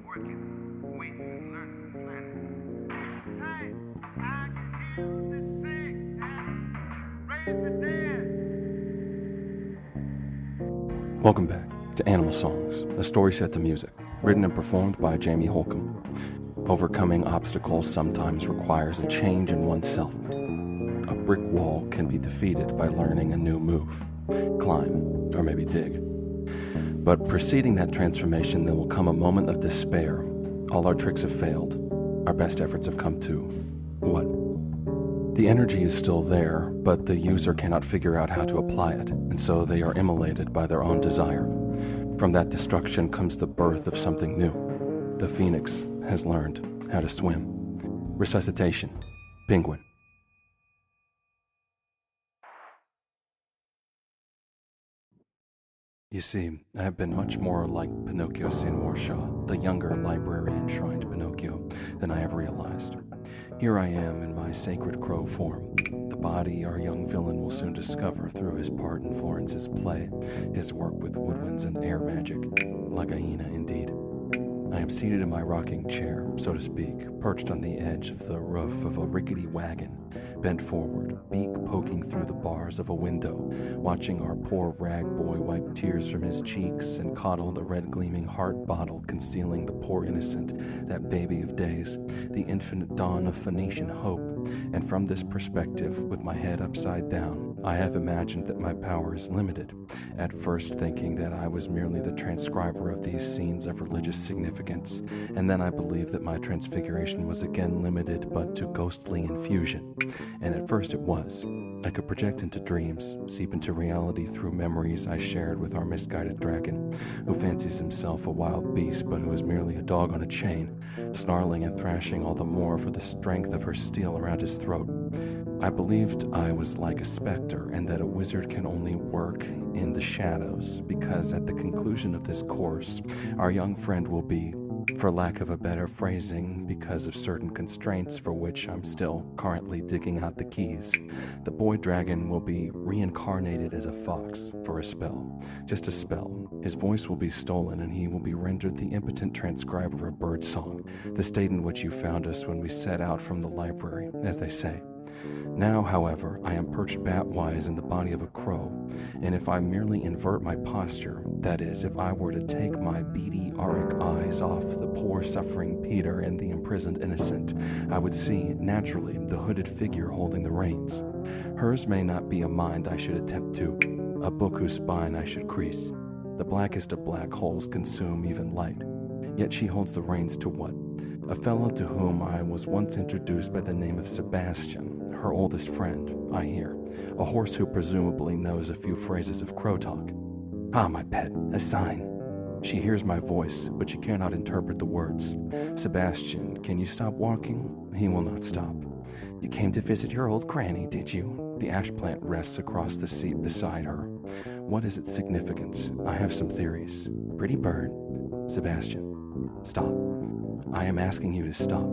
working, waiting, and learning the planet. Hey, I can hear the sick and raise the dead. Welcome back to Animal Songs, a story set to music, written and performed by Jamie Holcomb. Overcoming obstacles sometimes requires a change in oneself. A brick wall can be defeated by learning a new move, climb, or maybe dig. But preceding that transformation, there will come a moment of despair. All our tricks have failed. Our best efforts have come to what? The energy is still there, but the user cannot figure out how to apply it, and so they are immolated by their own desire. From that destruction comes the birth of something new. The phoenix has learned how to swim. Resuscitation. Penguin. You see, I have been much more like Pinocchio Seymour Shaw, the younger library-enshrined Pinocchio, than I have realized. Here I am in my sacred crow form, the body our young villain will soon discover through his part in Florence's play, his work with woodwinds and air magic. Lagaina, indeed. I am seated in my rocking chair, so to speak, perched on the edge of the roof of a rickety wagon, bent forward, beak poking through the bars of a window, watching our poor rag boy wipe tears from his cheeks and coddle the red gleaming heart bottle concealing the poor innocent, that baby of days, the infinite dawn of Phoenician hope. And from this perspective, with my head upside down, I have imagined that my power is limited, at first thinking that I was merely the transcriber of these scenes of religious significance, and then I believed that my transfiguration was again limited but to ghostly infusion. And at first it was. I could project into dreams, seep into reality through memories I shared with our misguided dragon, who fancies himself a wild beast but who is merely a dog on a chain, snarling and thrashing all the more for the strength of her steel around his throat. I believed I was like a specter and that a wizard can only work in the shadows because at the conclusion of this course, our young friend will be, for lack of a better phrasing, because of certain constraints for which I'm still currently digging out the keys, the boy dragon will be reincarnated as a fox for a spell. Just a spell. His voice will be stolen and he will be rendered the impotent transcriber of birdsong, the state in which you found us when we set out from the library, as they say. Now, however, I am perched bat-wise in the body of a crow, and if I merely invert my posture, that is, if I were to take my beady auric eyes off the poor suffering Peter and the imprisoned innocent, I would see, naturally, the hooded figure holding the reins. Hers may not be a mind I should attempt to, a book whose spine I should crease. The blackest of black holes consume even light. Yet she holds the reins to what? A fellow to whom I was once introduced by the name of Sebastian, her oldest friend, I hear, a horse who presumably knows a few phrases of crow talk. Ah, my pet, a sign. She hears my voice, but she cannot interpret the words. Sebastian, can you stop walking? He will not stop. You came to visit your old granny, did you? The ash plant rests across the seat beside her. What is its significance? I have some theories. Pretty bird. Sebastian, stop. I am asking you to stop.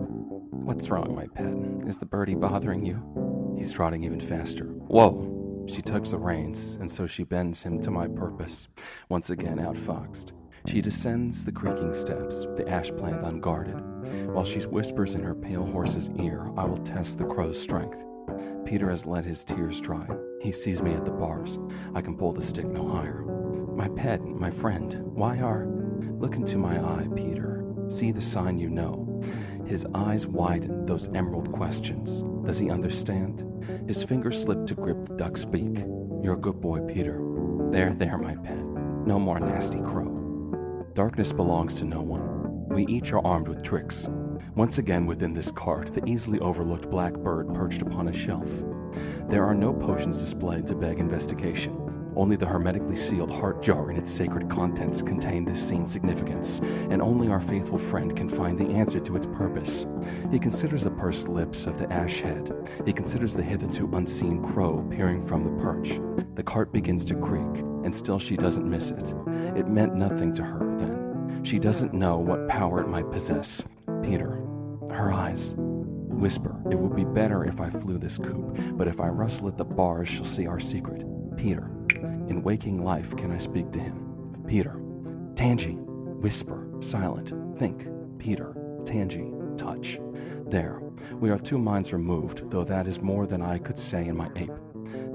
What's wrong, my pet? Is the birdie bothering you? He's trotting even faster. Whoa! She tugs the reins, and so she bends him to my purpose, once again outfoxed. She descends the creaking steps, the ash plant unguarded. While she whispers in her pale horse's ear, I will test the crow's strength. Peter has let his tears dry. He sees me at the bars. I can pull the stick no higher. My pet, my friend, why are... Look into my eye, Peter. See the sign you know. His eyes widen, those emerald questions. Does he understand? His fingers slip to grip the duck's beak. You're a good boy, Peter. There, my pet. No more nasty crow. Darkness belongs to no one. We each are armed with tricks. Once again within this cart, the easily overlooked black bird perched upon a shelf. There are no potions displayed to beg investigation. Only the hermetically sealed heart jar and its sacred contents contain this scene's significance, and only our faithful friend can find the answer to its purpose. He considers the pursed lips of the ash head. He considers the hitherto unseen crow peering from the perch. The cart begins to creak, and still she doesn't miss it. It meant nothing to her then. She doesn't know what power it might possess. Peter, her eyes. Whisper, it would be better if I flew this coop, but if I rustle at the bars, she'll see our secret. Peter. In waking life, can I speak to him? Peter. Tangy. Whisper. Silent. Think. Peter, Tangi, touch. There, we are 2 minds removed, though that is more than I could say in my ape.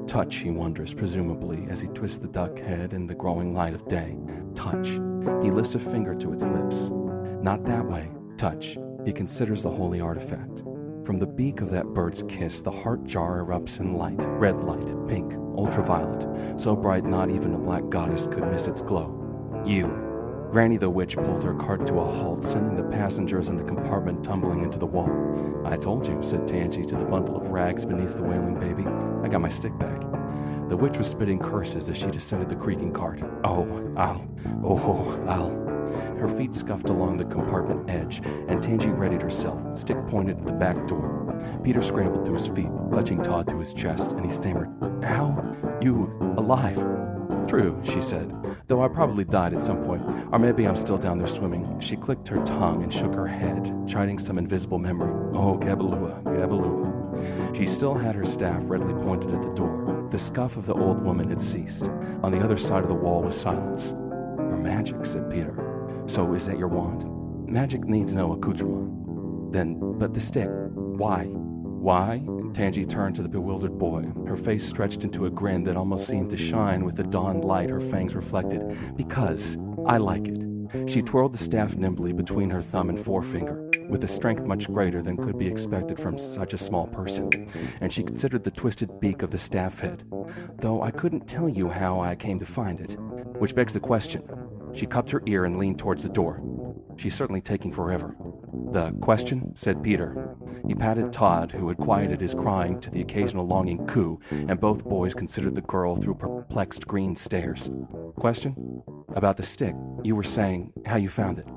Touch, he wonders, presumably, as he twists the duck head in the growing light of day. Touch. He lifts a finger to its lips. Not that way. Touch. He considers the holy artifact. From the beak of that bird's kiss, the heart jar erupts in light, red light, pink, ultraviolet, so bright not even a black goddess could miss its glow. You. Granny the witch pulled her cart to a halt, sending the passengers in the compartment tumbling into the wall. I told you, said Tangi to the bundle of rags beneath the wailing baby. I got my stick bag. The witch was spitting curses as she descended the creaking cart. I'll. Her feet scuffed along the compartment edge, and Tangi readied herself, stick pointed at the back door. Peter scrambled to his feet, clutching Todd to his chest, and he stammered, "How? You alive?" "True," she said, "though I probably died at some point, or maybe I'm still down there swimming." She clicked her tongue and shook her head, chiding some invisible memory. "Oh, Gabalua, Gabalua." She still had her staff readily pointed at the door. The scuff of the old woman had ceased. On the other side of the wall was silence. "Your magic," said Peter. "So is that your wand?" "Magic needs no accoutrement." But the stick, why?" "Why?" Tangi turned to the bewildered boy. Her face stretched into a grin that almost seemed to shine with the dawn light her fangs reflected. "Because I like it." She twirled the staff nimbly between her thumb and forefinger, with a strength much greater than could be expected from such a small person, and she considered the twisted beak of the staff head. "Though I couldn't tell you how I came to find it. Which begs the question." She cupped her ear and leaned towards the door. "She's certainly taking forever." "The question?" said Peter. He patted Todd, who had quieted his crying to the occasional longing coo, and both boys considered the girl through perplexed green stares. "Question? About the stick. You were saying how you found it."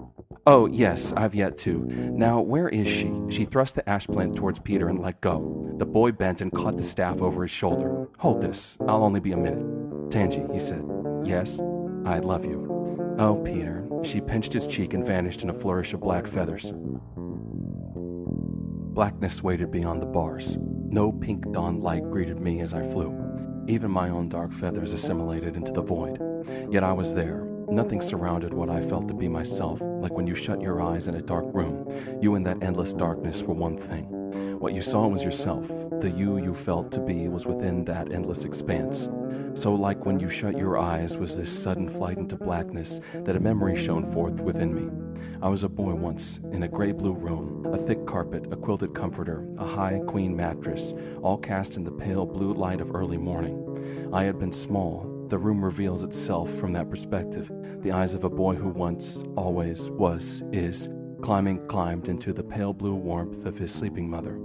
"Oh, yes, I've yet to. Now, where is she?" She thrust the ash plant towards Peter and let go. The boy bent and caught the staff over his shoulder. "Hold this. I'll only be a minute." "Tangi," he said. "Yes?" "I love you." "Oh, Peter." She pinched his cheek and vanished in a flourish of black feathers. Blackness waited beyond the bars. No pink dawn light greeted me as I flew. Even my own dark feathers assimilated into the void. Yet I was there. Nothing surrounded what I felt to be myself, like when you shut your eyes in a dark room. You and that endless darkness were one thing. What you saw was yourself. The you felt to be was within that endless expanse. So like when you shut your eyes was this sudden flight into blackness that a memory shone forth within me. I was a boy once, in a gray-blue room, a thick carpet, a quilted comforter, a high queen mattress, all cast in the pale blue light of early morning. I had been small. The room reveals itself from that perspective, the eyes of a boy who once, always, was, is, climbed into the pale blue warmth of his sleeping mother.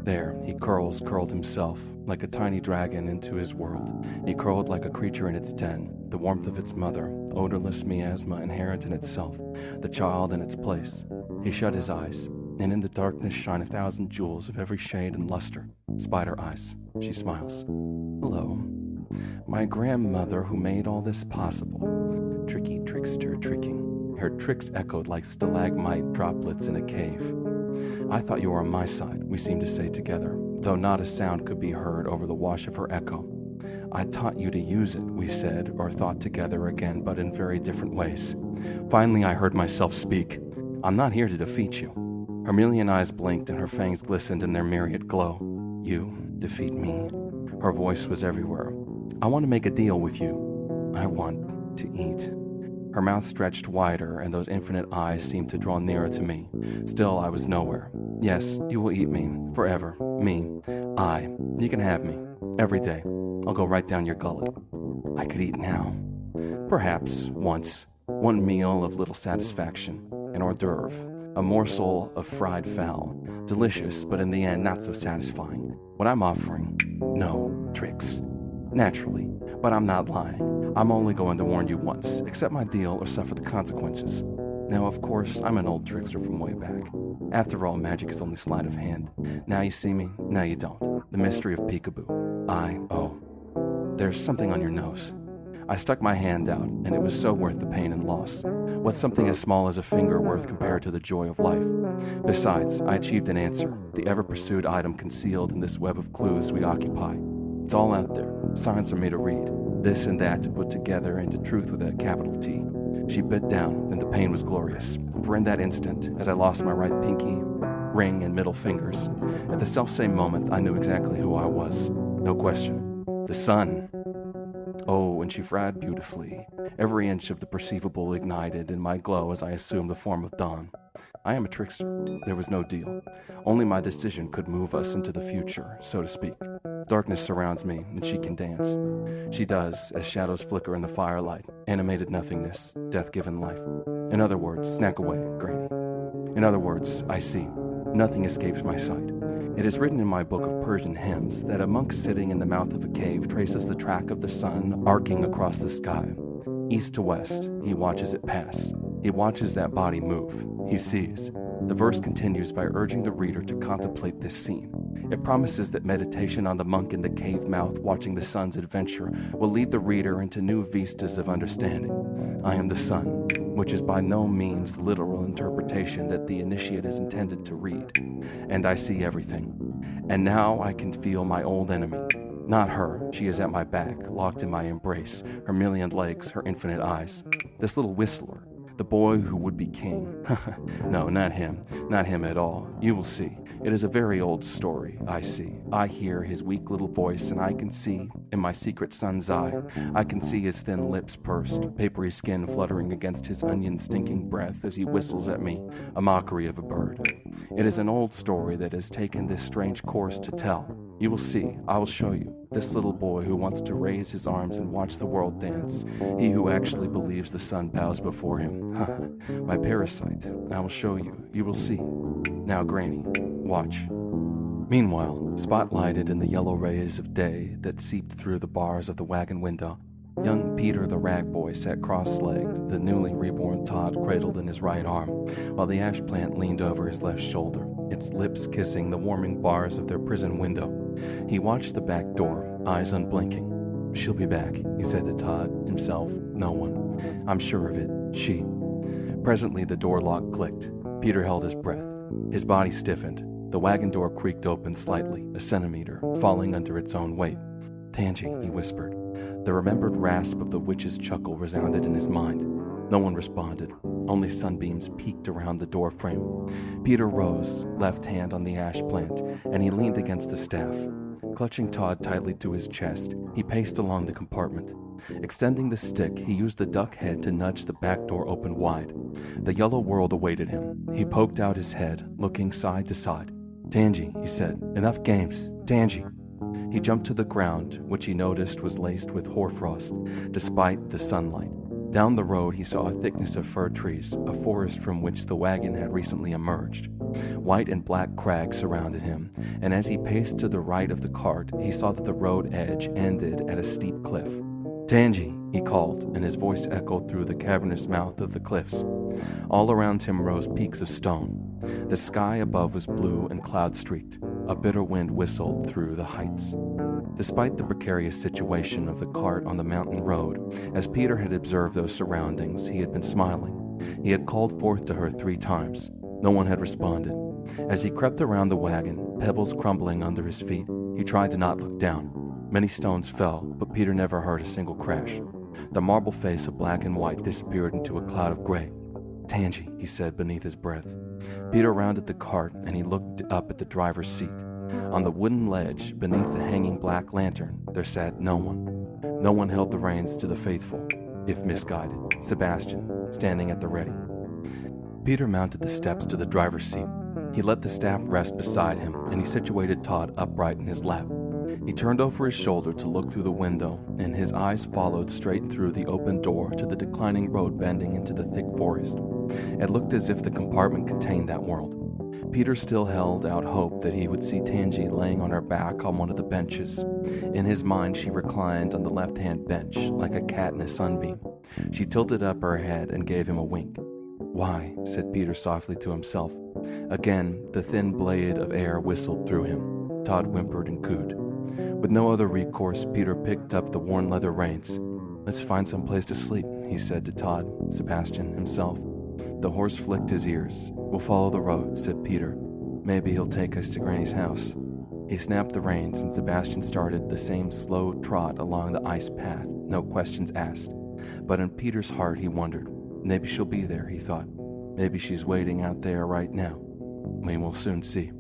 There, he curled himself, like a tiny dragon, into his world. He curled like a creature in its den, the warmth of its mother, odorless miasma inherent in itself, the child in its place. He shut his eyes, and in the darkness shine 1,000 jewels of every shade and luster. Spider eyes. She smiles. "Hello. My grandmother who made all this possible. Tricky trickster tricking." Her tricks echoed like stalagmite droplets in a cave. "I thought you were on my side," we seemed to say together, though not a sound could be heard over the wash of her echo. "I taught you to use it," we said, or thought together again, but in very different ways. Finally, I heard myself speak. "I'm not here to defeat you." Her million eyes blinked and her fangs glistened in their myriad glow. "You defeat me?" Her voice was everywhere. "I want to make a deal with you. I want to eat." Her mouth stretched wider, and those infinite eyes seemed to draw nearer to me. Still, I was nowhere. "Yes, you will eat me. Forever. Me. You can have me. Every day. I'll go right down your gullet." I could eat now. Perhaps, once. One meal of little satisfaction. An hors d'oeuvre. A morsel of fried fowl. Delicious, but in the end not so satisfying. What I'm offering? No tricks. Naturally. But I'm not lying. I'm only going to warn you once. Accept my deal or suffer the consequences. Now, of course, I'm an old trickster from way back. After all, magic is only sleight of hand. Now you see me, now you don't. The mystery of peekaboo. There's something on your nose. I stuck my hand out, and it was so worth the pain and loss. What's something as small as a finger worth compared to the joy of life? Besides, I achieved an answer, the ever-pursued item concealed in this web of clues we occupy. It's all out there, signs for me to read, this and that to put together into truth with a capital T. She bit down, and the pain was glorious. For in that instant, as I lost my right pinky, ring, and middle fingers, at the selfsame moment, I knew exactly who I was. No question. The sun. Oh, and she fried beautifully. Every inch of the perceivable ignited in my glow as I assumed the form of dawn. I am a trickster. There was no deal. Only my decision could move us into the future, so to speak. Darkness surrounds me, and she can dance. She does, as shadows flicker in the firelight, animated nothingness, death-given life. In other words, snack away, Granny. In other words, I see. Nothing escapes my sight. It is written in my book of Persian hymns that a monk sitting in the mouth of a cave traces the track of the sun arcing across the sky. East to west, he watches it pass. He watches that body move. He sees. The verse continues by urging the reader to contemplate this scene. It promises that meditation on the monk in the cave mouth watching the sun's adventure will lead the reader into new vistas of understanding. I am the sun, which is by no means the literal interpretation that the initiate is intended to read. And I see everything. And now I can feel my old enemy. Not her, she is at my back, locked in my embrace, her million legs, her infinite eyes. This little whistler, the boy who would be king. No, not him at all. You will see. It is a very old story, I see. I hear his weak little voice, and I can see, in my secret sun's eye, I can see his thin lips pursed, papery skin fluttering against his onion-stinking breath as he whistles at me, a mockery of a bird. It is an old story that has taken this strange course to tell. You will see, I will show you, this little boy who wants to raise his arms and watch the world dance, he who actually believes the sun bows before him. My parasite, I will show you, you will see. Now, Granny, watch. Meanwhile, spotlighted in the yellow rays of day that seeped through the bars of the wagon window, young Peter the rag boy sat cross-legged, the newly reborn Todd cradled in his right arm, while the ash plant leaned over his left shoulder, its lips kissing the warming bars of their prison window. He watched the back door, eyes unblinking. She'll be back, he said to Todd, himself, no one. I'm sure of it, she. Presently the door lock clicked. Peter held his breath. His body stiffened. The wagon door creaked open slightly, a centimeter, falling under its own weight. Tangy, he whispered. The remembered rasp of the witch's chuckle resounded in his mind. No one responded. Only sunbeams peeked around the door frame. Peter rose, left hand on the ash plant, and he leaned against the staff. Clutching Todd tightly to his chest, he paced along the compartment. Extending the stick, he used the duck head to nudge the back door open wide. The yellow world awaited him. He poked out his head, looking side to side. Tangy, he said, enough games. Tangy. He jumped to the ground, which he noticed was laced with hoarfrost, despite the sunlight. Down the road he saw a thickness of fir trees, a forest from which the wagon had recently emerged. White and black crags surrounded him, and as he paced to the right of the cart, he saw that the road edge ended at a steep cliff. Tangy, he called, and his voice echoed through the cavernous mouth of the cliffs. All around him rose peaks of stone. The sky above was blue and cloud-streaked. A bitter wind whistled through the heights. Despite the precarious situation of the cart on the mountain road, as Peter had observed those surroundings, he had been smiling. He had called forth to her 3 times. No one had responded. As he crept around the wagon, pebbles crumbling under his feet, he tried to not look down. Many stones fell, but Peter never heard a single crash. The marble face of black and white disappeared into a cloud of gray. Tangy, he said beneath his breath. Peter rounded the cart, and he looked up at the driver's seat. On the wooden ledge, beneath the hanging black lantern, there sat no one. No one held the reins to the faithful, if misguided, Sebastian, standing at the ready. Peter mounted the steps to the driver's seat. He let the staff rest beside him, and he situated Todd upright in his lap. He turned over his shoulder to look through the window, and his eyes followed straight through the open door to the declining road bending into the thick forest. It looked as if the compartment contained that world. Peter still held out hope that he would see Tangy laying on her back on one of the benches. In his mind, she reclined on the left-hand bench, like a cat in a sunbeam. She tilted up her head and gave him a wink. Why, said Peter softly to himself. Again, the thin blade of air whistled through him. Todd whimpered and cooed. With no other recourse, Peter picked up the worn leather reins. Let's find some place to sleep, he said to Todd, Sebastian, himself. The horse flicked his ears. We'll follow the road, said Peter. Maybe he'll take us to Granny's house. He snapped the reins, and Sebastian started the same slow trot along the ice path, no questions asked. But in Peter's heart he wondered, Maybe she'll be there, he thought. Maybe she's waiting out there right now. We will soon see.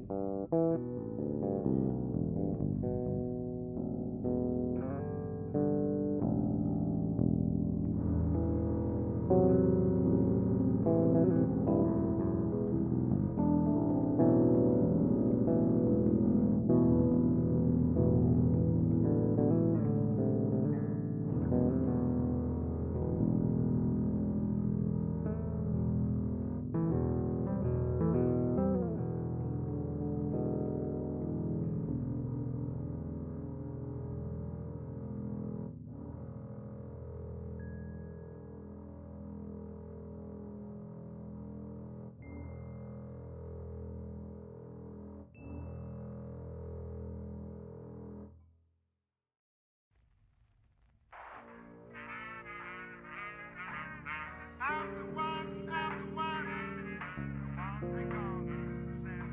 I'm the one they call Sam.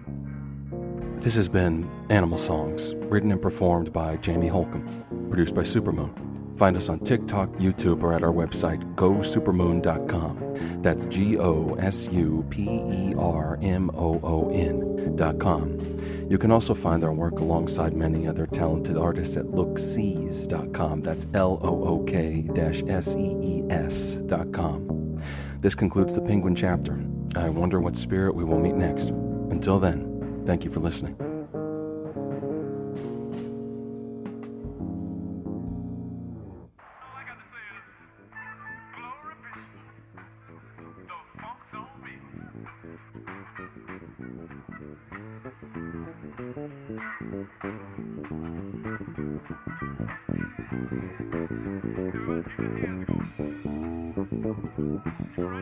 This has been Animal Songs, written and performed by Jamie Holcomb, produced by Supermoon. Find us on TikTok, YouTube, or at our website, gosupermoon.com. That's GOSUPERMOON.com. You can also find our work alongside many other talented artists at looksees.com. That's LOOK-SEES.com. This concludes the Penguin chapter. I wonder what spirit we will meet next. Until then, thank you for listening. All I got to say is, glory be, the funk's on me. Do it again,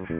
go.